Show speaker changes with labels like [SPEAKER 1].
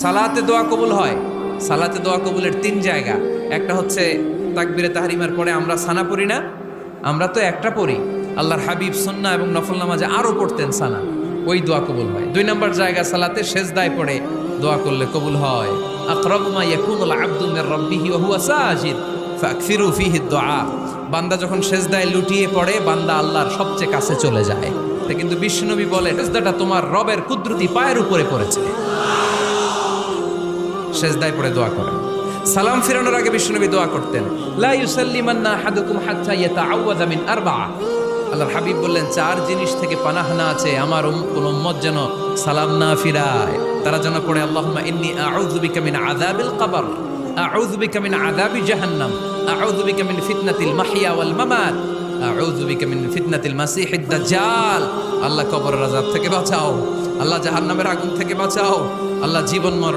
[SPEAKER 1] সালাতে দোয়া কবুল হয়। সালাতে দোয়া কবুলের 3 জায়গা। একটা হচ্ছে তাকবীরে তাহরিমার পরে আমরা সানা পড়ি না, আমরা তো একটা পড়ি। আল্লাহর হাবিব সুন্নাহ এবং নফল নামাজে আরো পড়তেন সানা, ওই দোয়া কবুল হয়। 2 নম্বর জায়গা সালাতে সেজদায় পড়ে দোয়া করলে কবুল হয়। আকরাবু মা ইয়াকুনুল আবদু মির রাব্বিহি ওয়া হুয়া সাজিদ ফাকসিরু ফিহি দুআ। বান্দা যখন সেজদায় লুটিয়ে পড়ে, বান্দা আল্লাহর সবচেয়ে কাছে চলে যায়। তা কিন্তু বিশ্বনবী বলে, সেজদাটা তোমার রবের কুদরতি পায়ের উপরে পড়েছে। সেজদায় পড়ে দোয়া করেন। সালাম ফিরানোর আগে বিশ্বনবী দোয়া করতেন, লা ইউসাল্লিমান্না আহাদুকুম হাত্তা ইয়াতাআওয়াযা মিন আরবা'a। আল্লাহর হাবিব বললেন, 4 জিনিস থেকে পানাহ না আছে আমার কোন উম্মত যেন সালাম না ফিরায়। তারা যেন পড়ে, আল্লাহুম্মা ইন্নী আউযু বিকা মিন আযাবিল কবর, আউযু বিকা মিন আযাবি জাহান্নাম, আউযু বিকা মিন ফিতনাতিল মাহইয়া ওয়াল মামাত, আউযু বিকা মিন ফিতনাতিল মাসিহিদ দাজ্জাল। আল্লাহ কবরের আযাব থেকে বাঁচাও, আল্লাহ জাহান্নামের আগুন থেকে বাঁচাও, আল্লাহ জীবন